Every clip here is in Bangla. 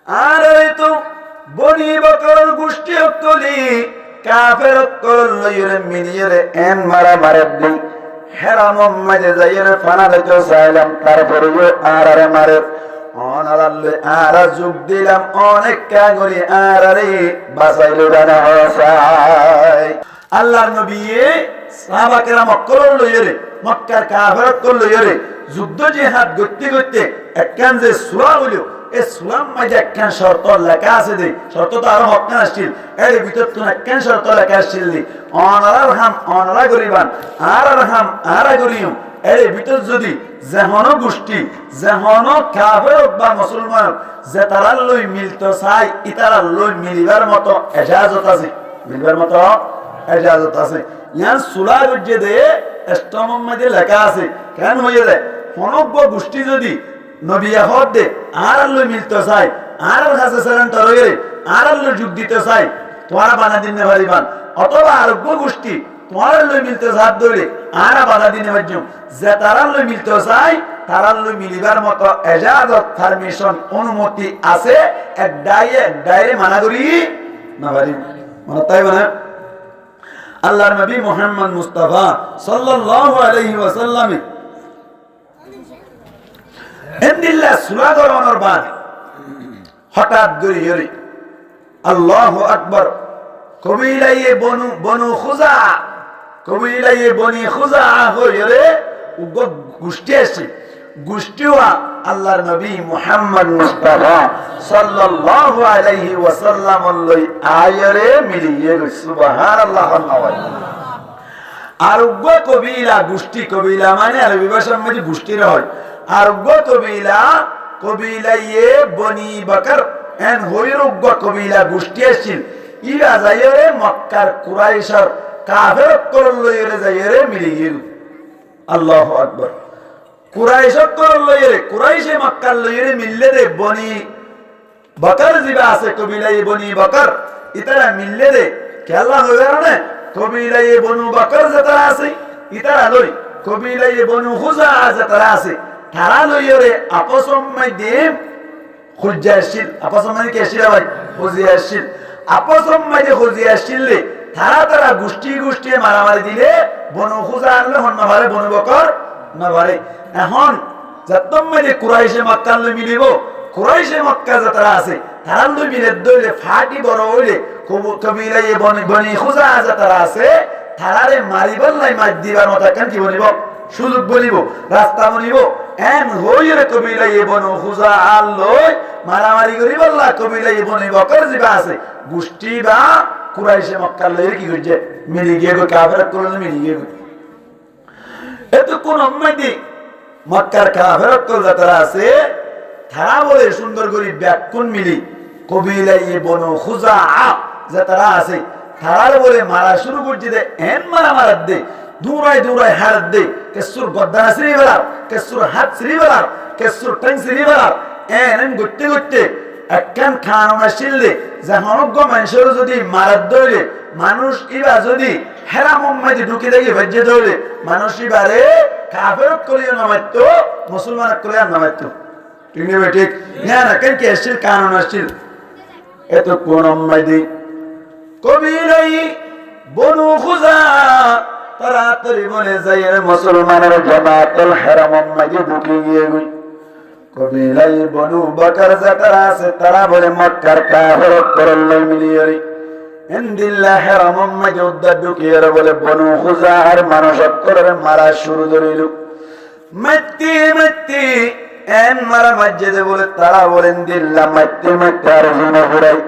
আর এই তো বনি বকর গোষ্ঠী অক্তলি কাফের অক্তল লইরে মিলিয়ে এন মারা মারবি হেরাম মাঝে যাইরে ফানা লইতে চাইলাম তারপরে আর মারে অনালালে আর যোগ দিলাম অনেক কাগরি আর বাঁচাইল জানা হয় আল্লাহর নবী সাহাবা কেরাম অক্কল লইরে মক্কার কাফের অক্কল লইরে যুদ্ধ জিহাদ করতে করতে একখান যে সূরা হইল এই সূরার মাঝে একখান শর্ত লেখা আছে দে শর্ত তো আরো হকনা আসছিল এর ভিতর তো একখান শর্ত লেখা আসছিল দি অনালার হাম অনালা গরিবান আর হাম আর গরিয়ম এর ভিতর যদি যেহনো গোষ্ঠী যেহনো কাফের বা মুসলমান যে তারা লই মিলতো চাই ইতারা লই মিলিবার মতো এজাজত আছে মিলবার মতো এজাজত আছে ইয়ান সূরা গজ্জে দে ইসলামের মধ্যে লেখা আছে কেন হয়ে যায় ফনব্য গোষ্ঠী যদি নবী হদ দে আর লই মিলতো চাই আর কাছে সালাম তরয়ে আর লই যোগ দিতে চাই তোরা বাধা দিনে পারিবান অথবা আরব্য গোষ্ঠী তোমার লই মিলতে সাথ ধরে আর বাধা দিনে মাধ্যম যে তারা লই মিলতে চাই তারা লই মিলিবার মতো এজাজত পারমিশন অনুমতি আছে এক ডাইরে মানা করি না পারি মানে তাই মানে আল্লাহর নবী মুহাম্মদ মুস্তাফা সাল্লাল্লাহু আলাইহি ওয়াসাল্লাম এন্দিল্লাহ সূরা গরনের বাদ হঠাৎ করে আল্লাহু আকবার কবিলায়ে বনু খুজা কবিলায়ে বনি খুজা হইরে গোষ্ঠী আছে গোষ্ঠীওয়া আল্লাহর নবী মুহাম্মদ মুস্তাফা সাল্লাল্লাহু আলাইহি ওয়াসাল্লাম লই আয়রে মিলিয়ে সুবহানাল্লাহ আরোগ্য কবিলা গোষ্ঠী কবিলা মানে আরবি ভাষার মধ্যে গোষ্ঠীর হয় আরোগ্য কবিলা কবিলায়ে বনি বকর এন হইরোগ্য কবিলা গোষ্ঠী আছিল ইরা যাইরে মক্কার কুরাইশের কাফের করল লইরে যাইরে মিলিয়ে আল্লাহু আকবার কুরাইশের করল লইরে কুরাইশে মক্কার লইরে মিললে রে বনি বকর জিবা আছে কবিলায়ে বনি বকর ইতারা মিললে রে কেলা হইরা না কবিলায়ে বনু বকর যারা আছে ইতারা লই কবিলায়ে বনু খুজা যারা আছে তারা লইরে আপসম মধ্যে খুজাশিল আপসম মানে কি আসিল ভাই খুজিয়াশিল আপসম মধ্যে খুজিয়াশিলে তারা গোষ্ঠী গোষ্ঠী মারামারি দিলে বনু খুজা আনলে হন না পারে বনু বকর না পারে এখন যতম মধ্যে কুরাইশে মক্কা লই মিলিব কুরাইশে মক্কা যারা আছে তারা লই মিলে দইলে ফাটি বড় হইলে কবিলায়ে বনি খুজা যারা আছে তারারে মারিবার লাই মার দিবার মত কেন কি বলিব সুযোগ বলিব রাস্তা বলিব এন হইরে কবিলায়ে বনু খুজা আল্লই মারামারি করিব আল্লাহ কবিলায়ে বনি বকর জিবা আছে গোষ্ঠী বা কুরাইশে মক্কা লই কি করছে মিলি গিয়ে কাফের করল মিলি গিয়ে এত কোন উম্মতি মক্কার কাফের কল যারা আছে তারা বলে সুন্দর করে ব্যাকুন মিলি কবিলায়ে বনু খুজা যারা আছে তারা বলে মারা শুরু করছে দে এন মারা দে দূরাই হাত দে কেসুর গদ্দানা শ্রী বেলার কেসুর হাত শ্রী বেলার কেসুর ট্যাং শ্রী বেলার এন করতে একখান খান আসিলে যে অনজ্ঞ মানুষের যদি মারাত ধরে মানুষ ইবা যদি হেরাম মাঝে ঢুকে দেখে ভেজে ধরে মানুষ ইবারে কাফের করিও নামাইত মুসলমান করিয়া নামাইত ঠিক নেবে ঠিক না না কেন কি আসছিল কানুন আসছিল এত কোন মাইদি কবিরাই বনু খুজা তাড়াতাড়ি বলে যাই মুসলমানের জামাতুল হারাম মাঝে ঢুকে গিয়ে গই কবিলায়ে বনু বকর যারা আছে তারা বলে মক্কার কাফের করল মিলিয়ে ইনদিল্লাহ হারাম মাঝে উদ্দা ঢুকিয়ে বলে বনু খুজা আর মানুষ করে মারা শুরু করিল মাটি এন মারা মসজিদে বলে তারা বলেন দিল্লাহ মাটি আর জিনা ঘুরাই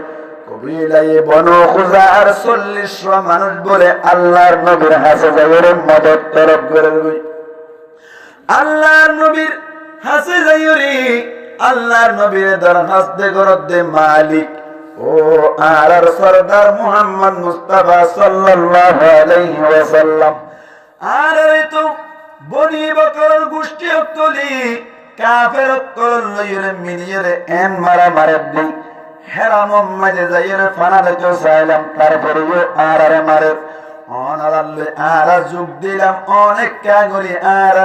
কবিলায়ে বনু খুজা আর 40 মানুষ বলে আল্লাহর নবীর হাসে যাইরে মদত তরফ করে গই আল্লাহর নবীর হাসে যাইরে আল্লাহর নবীর দরখাস্ত দে করত দে মালিক ও আর সরদার মুহাম্মদ মুস্তাফা সাল্লাল্লাহু আলাইহি ওয়াসাল্লাম আর তো বনি বকর গোষ্ঠী অক্তলি কাফের অক্তল লইরে মিলিয়ে এন মারা মারবি হেরাম মাঝে যাইরে ফানা লেতে চাইলাম তারপরে আর মারে অনালালে আর যোগ দিলাম অনেক কাগরি আর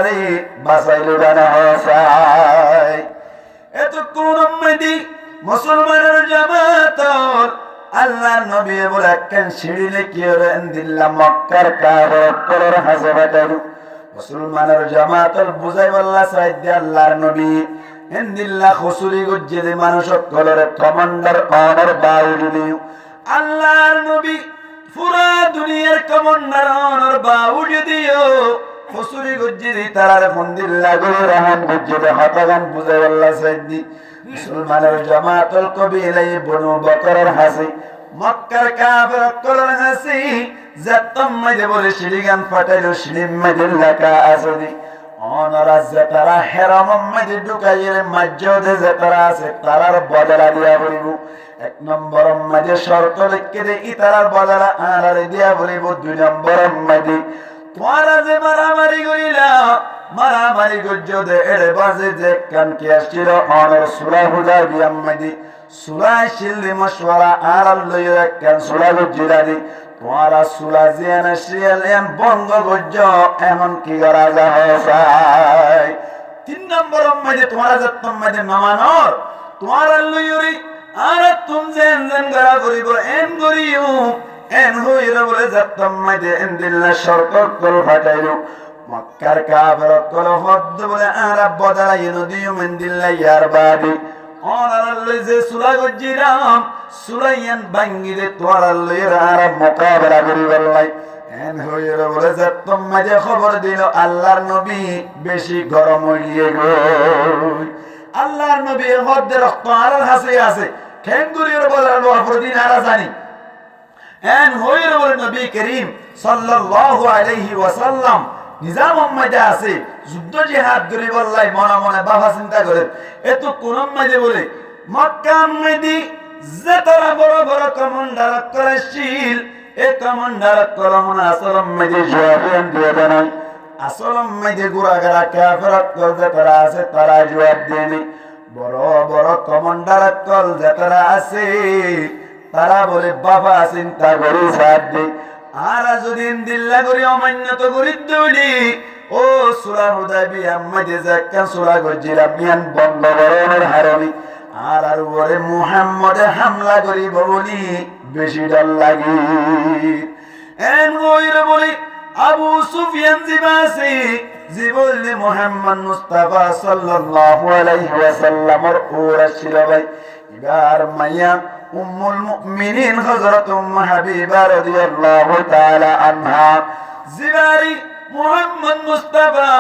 বাঁচাইল জানা হয় এত কোন মুসলমানের জামাত আল্লাহ নবী বলে একখান সিঁড়িলে কি দিল্লা মক্কার কাবার হাজাবাটারু মুসলমানের জামাত বুঝাই বল্লা সাইদ আল্লাহর নবী এন্দিল্লা খুসুরি গুজ্জে মানুষ কলরে কমান্ডার অনর বাউলি আল্লাহর নবী পুরা দুনিয়ার কমান্ডার অনর বাউলি দিও খুসুরি গুজ্জে তারার ফন্দিল্লা গরে রহমান গুজ্জে হতাগান বুঝাই বল্লা সাইদ মুসলমানের জামাতুল কবিলাই বনু বকরের হাসি মক্কার কাফের কলর হাসি জাতম মাঝে বলে শিরিগান ফাটাইলো শিরিম মাঝে লেখা আছে অনরা যারা হেরাম মাঝে ঢুকাইলে মসজিদে যারা আছে তারার বদলা দিয়া বলিব এক নম্বর মাঝে শর্ত লিখে দে ইতারার বদলা আর দিয়া বলিব দুই নম্বর মাঝে তোরা যে মারামারি করিলা মারামারি গজ্জদে এড়ে বাজে যে কান কি আসছিল অনর সূরা হুদাইবিয়া মাঝে সূরা শিলদি মশওয়ারা আর লইয়া কান সূরা গজ্জিরাদি তোরা সূরা জিয়ান শিয়ালিয়ান বঙ্গ গজ্জ এমন কি করা যায় তিন নম্বর মাঝে তোরা যত্ন মাঝে মামানর তোরা লইয়রি আর তুম যেন যেন করা করিব এন করিও এন হইল বলে যত্ন মাঝে এন দিল্লা শর্ত কল ফাটাইলো মক্কার কাফের কল হদ্দ বলে আর বদলাই নদিও মেন দিল্লা ইয়ার বাদি অনারাল্লই যে সূরা গজ্জিরাম সূরায়ান বাঙ্গিরে তোরাল্লই আর মোকাবেলা করি বললাই এন হইল বলে যত্ন মাঝে খবর দিল আল্লাহর নবী বেশি গরম হইয়ে গো আল্লাহর নবী হদ্দে রক্ত আর হাসে আছে খেঙ্গুরির বলার প্রতিদিন আর জানি এন হইল বলে নবী করিম সাল্লাল্লাহু আলাইহি ওয়াসাল্লাম নিজাম মাঝে আছে যুদ্ধ জিহাদ করি বললাই মনে মনে বাবা চিন্তা করে এত কোন মাঝে বলে মক্কা মাঝে যে তারা বড় বড় কমান্ডার করেছিল এ কমান্ডার কলমন আসলম মাঝে জবাব দিয়ে দেন আসলম মাঝে গুড়াগাড়া কাফের কল যে তারা আছে তারা জবাব দেয়নি বড় বড় কমান্ডার কল যে তারা আছে তারা বলে বাবা চিন্তা করি সাথ দে আর যদি দিল্লা করি অমান্যত করি দৌড়ি ও সূরা হুদাইবিয়া মাঝে যাক্কান সূরা গজ্জিরা মিয়ান বন্ধ বরণের হারমি আর আর ওরে মুহাম্মদে হামলা করিব বলি বেশি ডর লাগি এন ওইরে বলি আবু সুফিয়ান জিবাসি জীবনে মুহাম্মদ মুস্তাফা সাল্লাল্লাহু আলাইহি ওয়াসাল্লামের ওরা ছিল ভাই এবার মাইয়া উম্মুল মুমিনিন হযরত উম্মু হাবিবা রাদিয়াল্লাহু তাআলা আনহা জিবারি মুহাম্মদ মুস্তাফা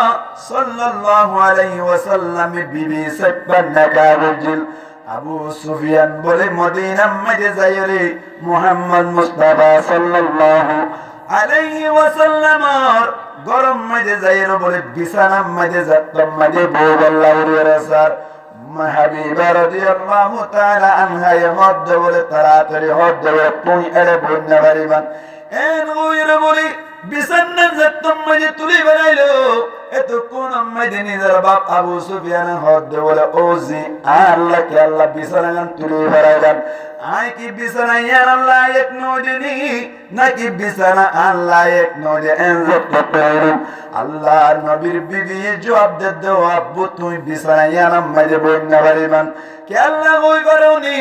সাল্লাল্লাহু আলাইহি ওয়াসাল্লাম বিবি সাব্বান নাকাবুল আবু সুফিয়ান বলে মদিনা মাঝে যাইরে মুহাম্মদ মুস্তাফা সাল্লাল্লাহু আলাইহি ওয়াসাল্লাম গরম মাঝে যাইরে বলে বিছানা মাঝে যাতম মাঝে বউল্লাহ রাসার হাবিবা রাদিয়াল্লাহু তাআলা আনহা হদ বলে তাড়াতাড়ি হদ বলে তুই এরে বন্যা বাড়িবান এন ওইরে বলি বিছানা যাতম মাঝে তুলি বানাইলো এত কোন মাঝে নিজের বাপ আবু সুফিয়ান হদ বলে ওজি আল্লাহ কে আল্লাহ বিছানা তুলি বানাইলেন আই কি বিছানা ইয়ার আল্লাহ এক নদিনী নাকি বিছানা আল্লাহ এক নদে এনজত করে আল্লাহ নবীর বিবি জবাব দে দাও আব্বু তুই বিছানা ইয়ার মাঝে বন্যা বাড়িবান কে আল্লাহ কই করনি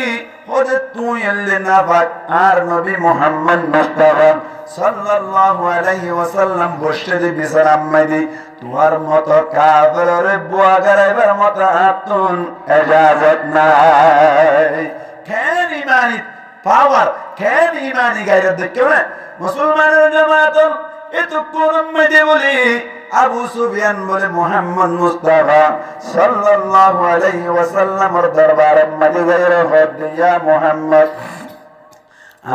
ওরে তুই এলে না পাক আর নবী মুহাম্মদ মুস্তাফা সাল্লাল্লাহু আলাইহি ওয়াসাল্লাম বসে যে বিছানা মাঝে তোমার মতো কাফেরের বুয়া গারাইবার মতো আতুন ইজাজত নাই কেন ইমানি পাওয়ার কেন ইমানি গায়রত দেখো না মুসলমানের জামাত এত কোন মাঝে বলি আবু সুফিয়ান বলে মুহাম্মদ মুস্তাফা সাল্লাল্লাহু আলাইহি ওয়াসাল্লামের দরবারে মাঝে গায়র হদ ইয়া মুহাম্মদ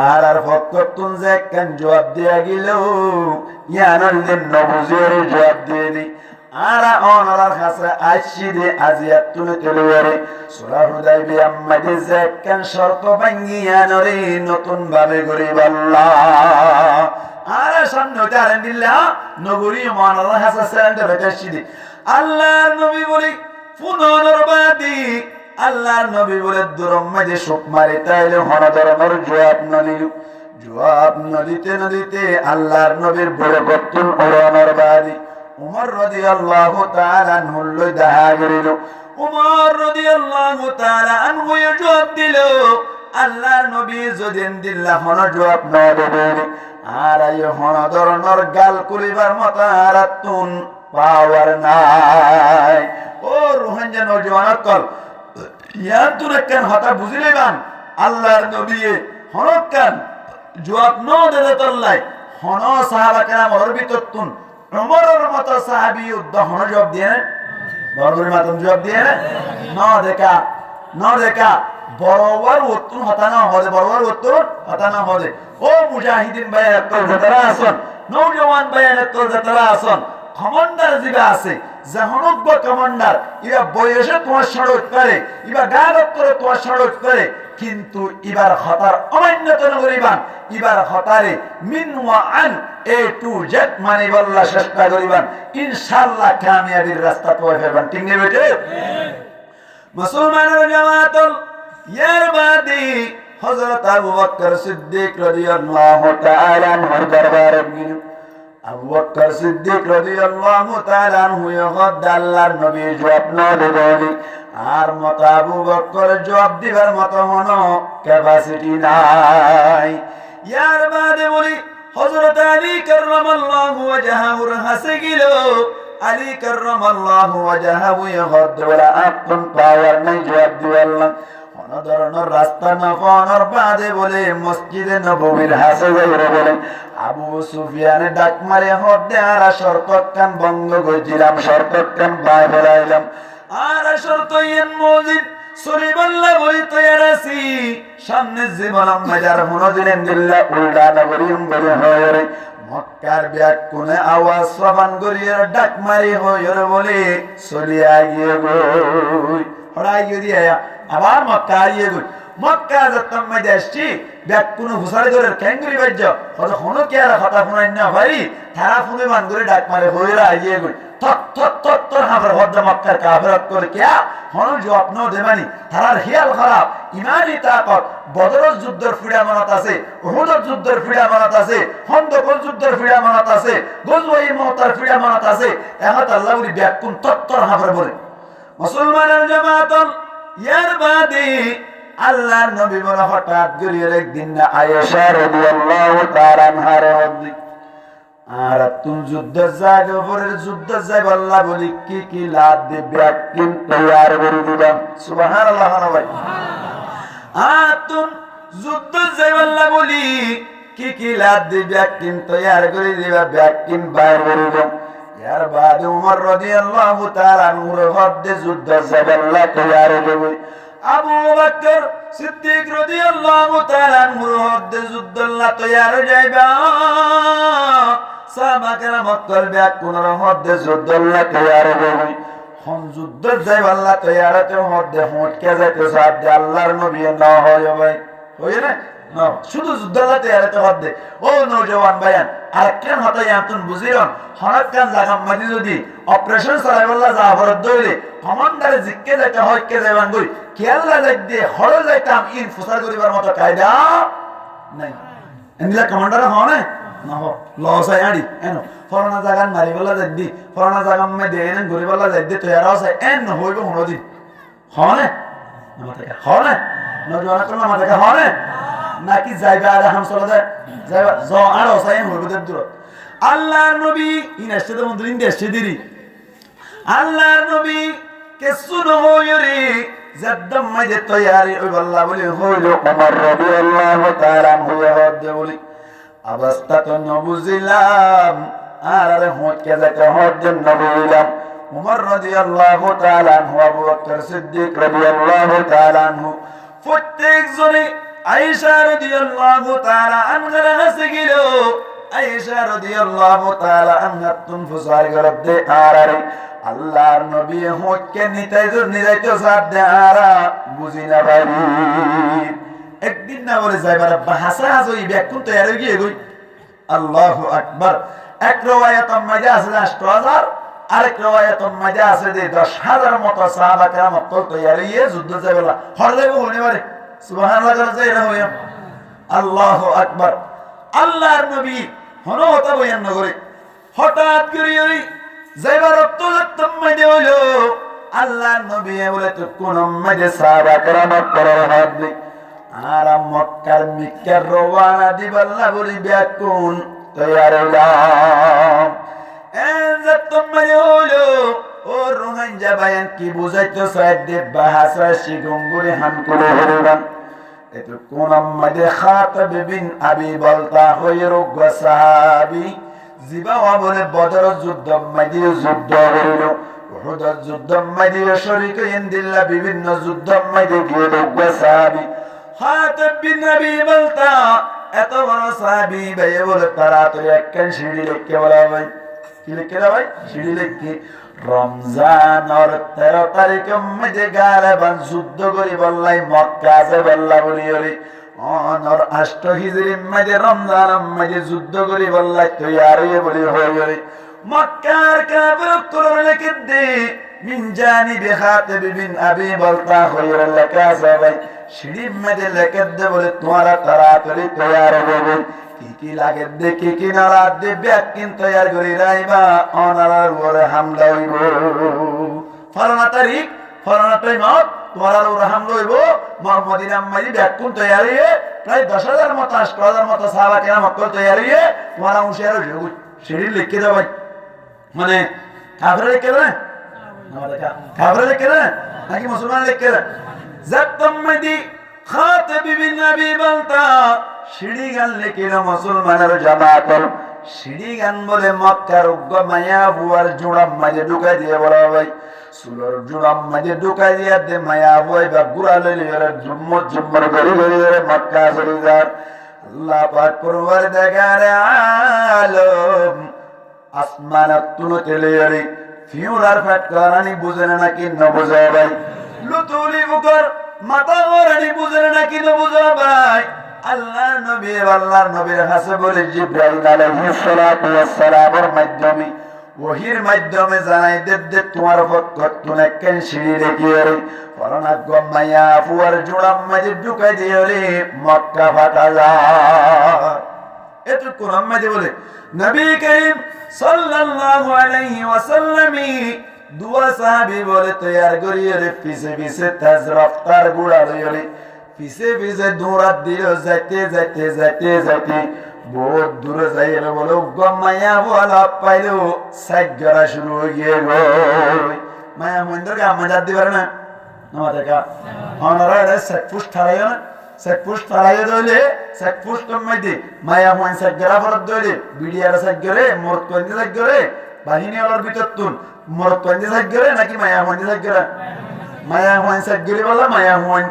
আর আর ফকতুন যে কেন জবাব দিয়া গেল ইয়ানল নবুজের জবাব দেনি আর অনলার খাসরা আশিদে আজিয়াত তুলে তুলে সূরা হুদাইবিয়া মাঝে যে কেন শর্ত ভাঙ্গিয়া নরে নতুন ভাবে গরিব আল্লাহ আর সামনে উঠারেন দিল্লা নগরী মহানাল্লাহ হাসা সেন্টার বেশিদি আল্লাহর নবী বলি পুনর্বাদী আল্লাহর নবী বলে দরম মাঝে শোক মারি তাইলে হন ধরনের জবাব নদীতে নদীতে আল্লাহর নবীর বড় গতুন ওরনর বাদী উমর রাদিয়াল্লাহু তাআলা আনহু লই দেখা গরিল উমর রাদিয়াল্লাহু তাআলা আনহু জবাব দিল, আল্লাহর নবী যদিন দিল্লা হন জবাব না দেবেন আর এই হন ধরনের গাল করিবার মতো আর তুন পাওয়ার নাই। ও রোহিঙ্গা নওজওয়ান কল ইয়ার তুন কেন হতা বুঝিলে বান আল্লাহর নবী হনক কেন জবাব ন দেলে তল্লাই হন সাহাবা কেরাম ওর ভিতর তুন উমরের মতো সাহাবী উদ্দ হন জবাব দিয়ে বড়গুলি মাতম জবাব দিয়ে ন দেখা বড়বার উত্তর হতা না হবে, বড়বার উত্তর হতা না হবে। ও মুজাহিদিন ভাইয়ের একটর যাতারা আসন, নৌজওয়ান ভাইয়ের একটর যাতারা আসন, কমান্ডার জিবা আছে জাহনজ্ঞ কমান্ডার ইবা বয়সে তোমার সড়ক করে, ইবা গায়ক করে তোমার সড়ক করে, কিন্তু ইবার হতার অমান্যত করিবান, ইবার হতারে মিন ওয়া আন এ টু জেড মানে বল্লা চেষ্টা করিবান, ইনশাআল্লাহ কামিয়াবির রাস্তা তো ফেরবান। ঠিক নেই বেটে? মুসলমানের জামাতুল ইয়ার বাদী হযরত আবু বকর সিদ্দিক রাদিয়াল্লাহু তাআলা আনহুর দরবারে গিয়ে আবু বকর সিদ্দিক রাদিয়াল্লাহু তাআলা আনহু ইগদ আল্লাহর নবী জবাব না দেবনি আর মত আবু বকর জবাব দিবার মত হন ক্যাপাসিটি নাই। ইয়ার বাদে বলি হযরত আলী কাররামাল্লাহু ওয়াজহাহুর হাসে গেল, আলী কাররামাল্লাহু ওয়াজহাহু ইগদ ওলা আপন পাওয়ার নাই জবাব দিওয়াল্লাহ কোন ধরনের রাস্তা না কোনর বাদে বলে মসজিদে নববীর হাসে যাইরে বলে আবু সুফিয়ানে ডাক মারে হদে আর শরকত কান বন্ধ কইছিলাম, শরকত কান বাই বলাইলাম আর শরত ইন মসজিদ সরিবাল্লাহ বলি তৈয়ার আছি সামনে জীবনম মাজার মনোদিন দিল্লাহ উল্টা নগরীম বলে হয় মক্কার ব্যাগ কোনে আওয়াজ শ্রবণ করিয়ে ডাক মারি হইরে বলে চলিয়া গিয়ে গই হড়াই গিয়ে আবার মক্কা আইয়ে গই। মক্কা যতম মাঝে আসছি ব্যাগ কোনো হুসারে ধরে ক্যাঙ্গুরি বাজ্য হয়তো কোনো কে আর কথা শুনাই না ভাই তারা ফুনে মান করে ডাক মারে হইরা আইয়ে গই থক থক থক থক হাফের হদ্দ মক্কার কাফেরত করে কিয়া হন জবাব ন দেবানি তারার হিয়াল খারাপ ইমানি তাকত বদরের যুদ্ধের ফিড়া মনত আছে, উহুদের যুদ্ধের ফিড়া মনত আছে, খন্দকের যুদ্ধের ফিড়া মনত আছে, গজওয়াই মুতার ফিড়া মনত আছে। এখন আল্লাহ বলি ব্যাগ কোন থক থক হাফের বলে মুসলমানের জামাতন ইয়ার বাদে আল্লাহ নবী বলে হঠাৎ করে একদিন না আয়েশা রাদিয়াল্লাহু তাআলা আনহার হদ্দি আর তুমি যুদ্ধ যায় গোবরের যুদ্ধ যায় আল্লাহ বলি কি কি লাদ দে ব্যাগ কিন তৈয়ার করে দিলাম। সুবহানাল্লাহ ভাই আর তুমি যুদ্ধ যায় আল্লাহ বলি কি কি লাদ দে ব্যাগ কিন তৈয়ার করে দিবা, ব্যাগ কিন বাইর করে দিলাম। ইয়ার বাদে উমর রাদিয়াল্লাহু তাআলা আনহুর হদ্দে যুদ্ধ যায় আল্লাহ তৈয়ার করে আবু বকর সিদ্দিক রাদিয়াল্লাহু তাআলা আনহুর হদ্দে যুদ্ধ আল্লাহ তৈয়ার যাইবা সাহাবা কেরাম মক্কার ব্যাগ কোনর হদ্দে যুদ্ধ আল্লাহ তৈয়ার হই হন যুদ্ধ যাই আল্লাহ তৈয়ারতে হদ্দে হটকে যাইতে সাহায্য আল্লাহর নবী না হয় ভাই হই না না শুধু যুদ্ধ আল্লাহ তৈয়ারতে হদ্দে। ও নওজওয়ান ভাইয়ান আর কেন হতা ইয়াতুন বুঝিরন হনাত কান জাগাম মাদি যদি অপারেশন চালাইবাল্লাহ জাফরত দইলে কমান্ডারে জিক্কে যাইতে হটকে যাইবান গই কেল্লা যাই দিয়ে হড় যাইতাম ইন ফুসার করিবার মতো কায়দা নাই। এন্দিলা কমান্ডার হনে না হো লসাই আড়ি এনো ফরনা জাগান মারিবাল্লাহ যাই দি ফরনা জাগাম মে দেন গরিবাল্লাহ যাই দি তৈয়ার আছে এন হইব হনদি হনে আমাদেরকে হনে নওজওয়ান কোন আমাদেরকে হনে নাকি যাইবা আর হাম চলে যায় যাইবা জ আর ওসাইন হইব দূর আল্লাহর নবী ইনাস্তে তো মন্দির দেশে দিরি আল্লাহর নবী কেসু নহয়রে জদ্দম মাঝে তৈয়ারি ওই আল্লাহ বলি হইল ওমর রাদিয়াল্লাহু তাআলা আনহু হদ্দে বলি অবস্থা তো নবুজিলাম আর হটকে যাইতে হদ্দে নবুজিলাম। উমর রাদিয়াল্লাহু তাআলা আনহু আবু বকর সিদ্দিক রাদিয়াল্লাহু তাআলা আনহু প্রত্যেক জনে আয়েশা রাদিয়াল্লাহু তাআলা আনহার কাছে গেল। আয়েশা রাদিয়াল্লাহু তাআলা আনহা তুন ফুসার করতে আরে আল্লাহর নবী হককে নিতাইতো সাথ আরা বুঝি না ভাই একদিন না বলে যাইবার হাসা হাসই ব্যাকুন তৈয়ার হয়ে গিয়ে গই আল্লাহু আকবার। এক রওয়ায়াত মাঝে আছে 8000 আরেক রওয়ায়াত মাঝে আছে 10000 মতো সাহাবা কেরাম তৈয়ার হয়ে যুদ্ধ যাইবলা হর যাইব হনে পারে সুবহানাল্লাহ করে এরা হইয়া আল্লাহু আকবার। আল্লাহর নবী হন হতা বয়ান করে হঠাৎ করে যাইবার রক্ত মাঝে হইল আল্লাহ নবী বলে তো কোন মাঝে সাহাবা কেরামত করার হাত দিই আর মক্কার মিক্কার রওয়ানা দিবাল্লা বলি ব্যাকুন তৈয়ার হইলাম মাঝে হলো ও রোহান যাবায়ান কি বুঝাইতো সাইড দে বাহাসা শিগঙ্গুরি হান করে হরিবান এতো কোন মাঝে খাতাব বিন আবি বলতা হইর সাহাবী জিবাওয়া বলে বদর যুদ্ধ মাঝে যুদ্ধ হইল উহুদ যুদ্ধ মাঝে শরীক ইনদিল্লাহ বিভিন্ন যুদ্ধ মাঝে গিয়ে সাহাবী খাতাব বিন আবি বলতা এত বড় সাহাবী ভাই বলে তারা তো একখান সিঁড়ি লিখে বলা ভাই কি লিখে দাও ভাই সিঁড়ি লিখে রমজানের 13 তারিখে মধ্যে গালেবান যুদ্ধ করি বললাই মক্কা আছে বল্লা বলি ওরে অনর 8 হিজরি মধ্যে রমজান মধ্যে যুদ্ধ করি বললাই তৈয়ার হয়ে বলি হয়ে গেলে মক্কার কাফের তোর লিখে দে মিন জানিবি খাতাব বিন আবি বলতা হইর লেখা আছে ভাই সিঁড়ি মধ্যে লিখে দে বলে তোমারা তাড়াতাড়ি তৈয়ার হবে কি কি লাগে দেখি কি না দে ব্যাকিন তৈয়ার করি রাইবা অনার ওরে হামলা হইব ফলানা তারিখ ফলানা টাইমত তোমার ওরে হামলা হইব মদিনা মাঝি ব্যাকুন তৈয়ার হইয়ে প্রায় 10,000 মতো 8,000 মতো সাহাবা কেরামত করে তৈয়ার হইয়ে তোমার হুঁশিয়ার সিঁড়ি লিখে দাও ভাই মানে কাফের লিখে দেয় কাফের লিখে দেয় নাকি মুসলমান লিখে দেয় জাত্তম্মাদি খাতাব বিন আবি বলতা সিঁড়ি গান লিখিল মুসলমানের জামাত সিঁড়ি গান বলে মক্কার উগ্র মায়া বুয়ার জোড়াম মাঝে ঢুকাই দিয়ে বলা ভাই সুলোর জোড়াম মাঝে ঢুকাই দিয়ে দে মায়া বুয়াই বা গুড়া লইলে জুম্মর জুম্মর করে লইলে মক্কা চলে যার আল্লাহ পাক পরবার দেখারে আলম আসমানাত তুলতে লইরে ফিউরার ফাট করানি বুঝে না নাকি ন বুঝে ভাই লুতুলি বুকর মাথা ওরানি বুঝে না নাকি ন বুঝে ভাই আল্লাহর নবী আল্লাহর নবীর কাছে বলে জিবরাইল আলাইহিস সালাতু ওয়াস সালামের মাধ্যমে ওহীর মাধ্যমে জানাই দে তোমার পক্ষ থেকে কেন সিঁড়ি রেখে করোনা গম্মায়া ফুয়ার জোড়াম মাঝে ঢুকাই দিয়ে মক্কা ফাটা যায় এত কোরআন মাঝে বলে নবী করিম সাল্লাল্লাহু আলাইহি ওয়াসাল্লাম দুয়া সাহাবী বলে তৈয়ার করিয়ে পিছে পিছে তেজ রফতার গুড়া লইরে পিছে পিছে দৌড়াত দিল যাইতে যাইতে যাইতে যাইতে বহুত দূরে যাইল বলো গমায়া বলা পাইলো সাইগরা শুরু হয়ে গিয়ে মায়া মন্দিরকে আমাদের দিবার না আমাদের কা ওনারা সেকপুশ ঠাড়াইও না সেকপুশ ঠাড়াইও দইলে সেকপুশ কমাইতে মায়া মন সাইগরা ফরত দইলে বিডিআর সাইগরে মরত কইতে সাইগরে বাহিনী ওর ভিতর তুন মরত কইতে সাইগরে নাকি মায়া মন সাইগরা মায়া মন সাইগরে বলা মায়া মন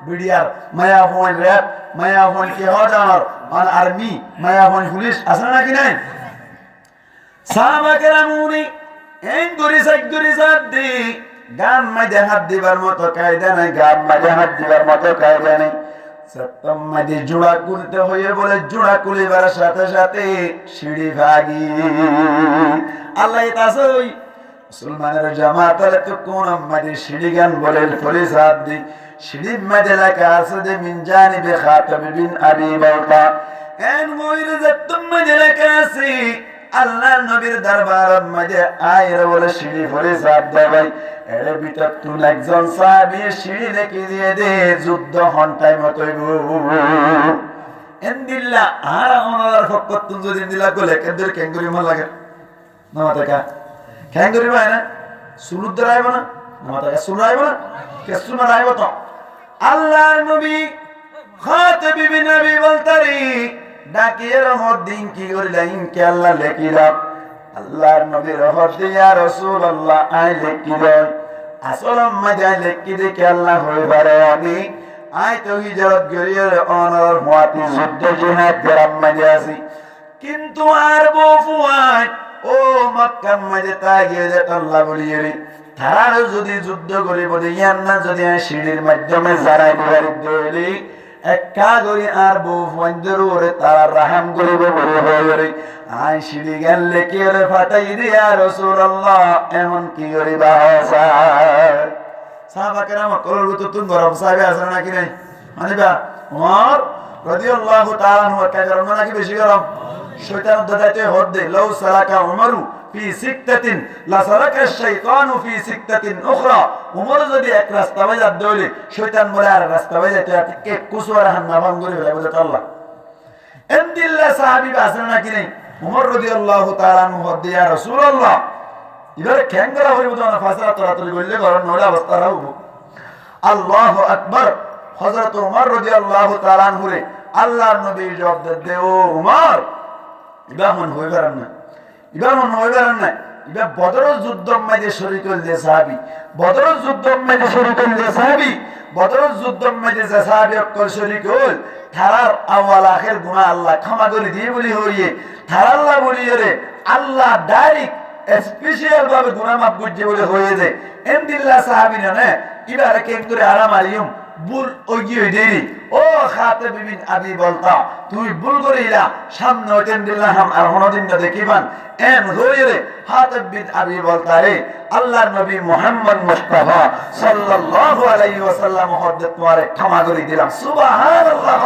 বিডিআর মায়া হন র‍্যাব মায়া হন কি হজার আর আর্মি মায়া হন পুলিশ আছে নাকি নাই সাহাবা কেরামুনি এন গরি সাদ দি গাম মাঝে হাত দিবার মতো কায়দা নাই গাম মাঝে হাত দিবার মতো কায়দা নাই সত্তম মাঝে জোড়া খুলতে হয়ে বলে জোড়া খুলিবার সাথে সাথে সিঁড়ি ভাগি আল্লাহ তাসই মুসলমানের জামাতের তো কোন মাঝে সিঁড়ি গান বলে পুলিশ হাত দি সিঁড়ির মাঝে লেখা আছে যে মিন জানিবি খাতাব বিন আবি বলতা এন মইরে জাত্তুম মাঝে লেখা আছে আল্লাহ নবীর দরবারের মাঝে আইরে বলে সিঁড়ি পরে সাপ দে ভাই এর ভিতর তুই একজন সাহাবী সিঁড়ি লিখে দিয়ে দে যুদ্ধ হন টাইম হতইব এন্দিল্লা আর ওনার ফকত তুই যদি দিলা গলে কেদের কেঙ্গুরি মন লাগে না মাথা কেঙ্গুরি ভাই না সুলুদ রাইব না মাথা সুনাইব না কে সুনা রাইব তো আল্লাহর নবী খাতাব বিন আবি বলতারি ডাকিয়ে রহমত দিন কি করিলেন কে আল্লাহ লেখিলাম আল্লাহর নবী রহমত দিয়া রাসূলুল্লাহ আই লেখিলেন আসলম মাঝে লেখি দে কে আল্লাহ হই পারে আমি আই তো হিজরত করিয়ে অনর মুআতি যুদ্ধ জিহাদ গরাম মাঝে আছি কিন্তু আর বফুয়ান ও মক্কা মাঝে তাগিয়ে যে আল্লাহ বলিয়ে তারা যদি যুদ্ধ করে বলে ইয়ান না যদি সিঁড়ির মাধ্যমে জানাই দিবার দিলি একা করি আর বউ ফঞ্জর ওরে তারা রাহাম করিব বলে হয়ে আই সিঁড়ি গেল লেখে ফাটাই দিয়া রাসূলুল্লাহ এমন কি করিবা সাহাবা কেরাম কলর তো তুম গরম সাহেব আছে নাকি নাই মানে বা ওমর রাদিয়াল্লাহু তাআলা আনহু কা গরম নাকি বেশি গরম শয়তান দাদাইতে হদ দে লাউ সালাকা উমরু ফি সিকতাতিন লাসালাকা শাইতানু ফি সিকতাতিন উখরা উমর যদি এক রাস্তা বাই যাত দইলে শয়তান বলে আর রাস্তা বাই যাইতে এক কুসওয়ার হান্না ভাঙ করে ফেলে বলে আল্লাহ এমদিল্লাহ সাহাবী আছেন নাকি নেই উমর রাদিয়াল্লাহু তাআলা আনহু ইয়া রাসূলুল্লাহ এবারে কেঙ্গরা হইব না ফাসলা তরাতরি করলে গরম নড়া অবস্থা রাখবো আল্লাহু আকবার হযরত উমর রাদিয়াল্লাহু তাআলা আনহু রে আল্লাহর নবী জবাব দেন ও উমর ইবামন হইবারান না ইবা বদরের যুদ্ধ মধ্যে শরীক হইলে সাহাবী বদরের যুদ্ধ মধ্যে শরীক হইলে সাহাবী বদরের যুদ্ধ মধ্যে যে সাহাবী অকল শরীক হল তারার আওয়াল আখির গুনাহ আল্লাহ ক্ষমা করে দিয়ে বলি হইয়ে তারা আল্লাহ বলি রে আল্লাহ ডাইরেক্ট স্পেশাল ভাবে গুনাহ মাফ করতে বলে হয়ে যায় এমদিল্লাহ সাহাবী না ইবারে কেন করে আরাম আলিয়ম বুল ওগি হই দেরি ও খাতিব বিন আবি বলতা তুই ভুল করিলা সামনে ওটেন দিলাম আর হনদিন না দেখিবান এম হইরে খাতিব বিন আবি বলতা রে আল্লাহর নবী মুহাম্মদ মুস্তাফা সাল্লাল্লাহু আলাইহি ওয়াসাল্লাম হযরত তোমারে ক্ষমা করে দিলাম সুবহানাল্লাহ